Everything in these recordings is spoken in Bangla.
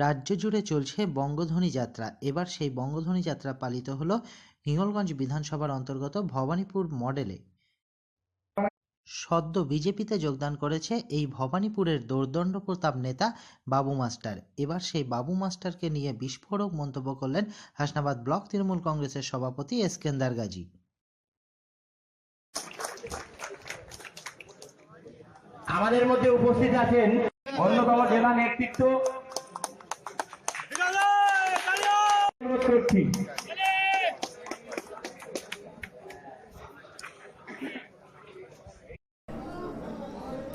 রাজ্য জুড়ে চলছে বঙ্গধ্বনি যাত্রা। এবার সেই বঙ্গধ্বনি যাত্রা পালিত হলো হিঙ্গলগঞ্জ বিধানসভার অন্তর্গত ভবানীপুর মডেলে। সদ্য বিজেপিতে যোগদান করেছে এই ভবানীপুরের দোর্দণ্ড প্রতাপ নেতা বাবু মাস্টার। এবার সেই বাবু মাস্টারকে নিয়ে বিস্ফোরক মন্তব্য করলেন হাসনাবাদ ব্লক তৃণমূল কংগ্রেসের সভাপতি এসকেন্দার গাজী। আমাদের মধ্যে উপস্থিত আছেন অন্যতম জেলা নেতৃত্ব।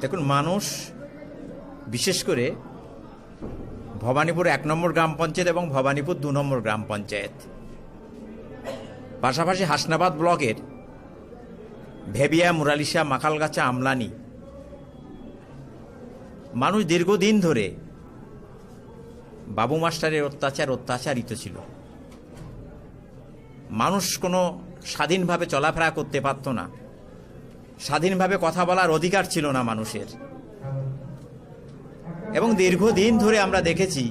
দেখুন, মানুষ বিশেষ করে ভবানীপুর ১ নম্বর গ্রাম পঞ্চায়েত এবং ভবানীপুর ২ নম্বর গ্রাম পঞ্চায়েত, পাশাপাশি হাসনাবাদ ব্লকের ভেবিয়া, মুরালিশা, মাখালগাছা, আমলানি, মানুষ দীর্ঘদিন ধরে বাবু মাস্টারের অত্যাচারিত ছিল। মানুষ কোনো স্বাধীনভাবে চলাফেরা করতে পারত না, স্বাধীনভাবে কথা বলার অধিকার ছিল না মানুষের। এবং দীর্ঘদিন ধরে আমরা দেখেছি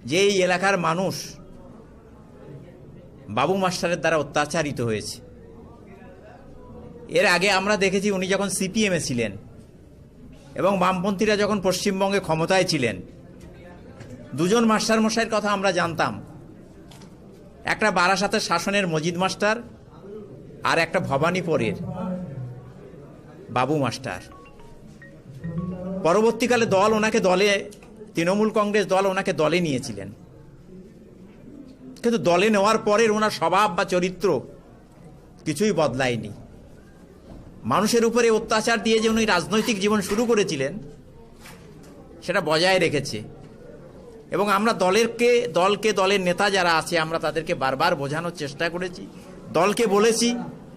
যে এই এলাকার মানুষ বাবু মাস্টারের দ্বারা অত্যাচারিত হয়েছে। এর আগে আমরা দেখেছি উনি যখন সিপিএমে ছিলেন এবং বামপন্থীরা যখন পশ্চিমবঙ্গে ক্ষমতায় ছিলেন, দুজন মাস্টারমশাইয়ের কথা আমরা জানতাম। একটা বারাসাতের শাসনের মজিদ মাস্টার আর একটা ভবানীপুরের বাবু মাস্টার। পরবর্তীকালে তৃণমূল কংগ্রেস দল ওনাকে দলে নিয়েছিলেন, কিন্তু দলে নেওয়ার পরে ওনার স্বভাব বা চরিত্র কিছুই বদলায়নি। মানুষের উপরে অত্যাচার দিয়ে যে উনি রাজনৈতিক জীবন শুরু করেছিলেন সেটা বজায় রেখেছে। এবং আমরা দলের নেতা যারা আছে আমরা তাদেরকে বারবার বোঝানোর চেষ্টা করেছি, দলকে বলেছি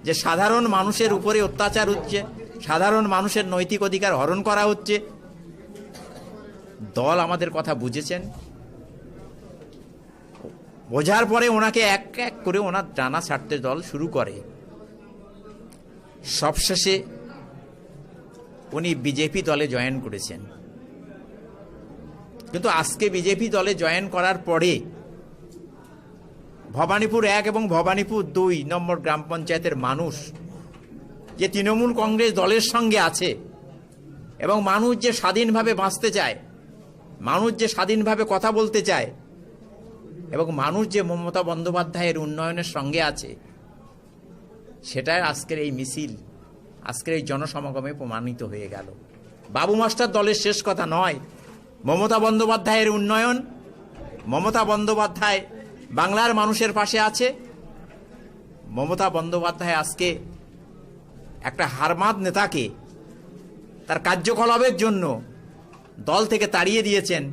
যে সাধারণ মানুষের উপরে অত্যাচার হচ্ছে, সাধারণ মানুষের নৈতিক অধিকার হরণ করা হচ্ছে। দল আমাদের কথা বুঝেছেন, বোঝার পরে ওনাকে এক এক করে ওনার ডানা ছাড়তে দল শুরু করে। সবশেষে উনি বিজেপি দলে জয়েন করেছেন। কিন্তু আজকে বিজেপি দলে জয়েন করার পরে ভবানীপুর ১ এবং ভবানীপুর ২ নম্বর গ্রাম পঞ্চায়েতের মানুষ যে তৃণমূল কংগ্রেস দলের সঙ্গে আছে এবং মানুষ যে স্বাধীনভাবে বাঁচতে চায়, মানুষ যে স্বাধীনভাবে কথা বলতে চায় এবং মানুষ যে মমতা বন্দ্যোপাধ্যায়ের উন্নয়নের সঙ্গে আছে, সেটাই আজকের এই মিছিল, আজকের এই জনসমাগমে প্রমাণিত হয়ে গেল। বাবু মাস্টার দলের শেষ কথা নয়, মমতা বন্দ্যোপাধ্যায়ের উন্নয়ন। মমতা বন্দ্যোপাধ্যায় বাংলার মানুষের পাশে আছে। মমতা বন্দ্যোপাধ্যায় আজকে একটা হারমাদ নেতাকে তার কার্যকলাপের জন্য দল থেকে তাড়িয়ে দিয়েছেন।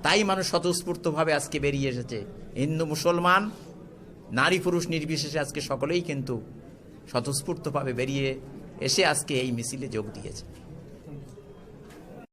তাই মানুষ স্বতঃস্ফূর্তভাবে আজকে বেরিয়ে এসেছে। হিন্দু মুসলমান, নারী পুরুষ নির্বিশেষে আজকে সকলেই কিন্তু স্বতঃস্ফূর্তভাবে বেরিয়ে এসে আজকে এই মিছিলে যোগ দিয়েছে।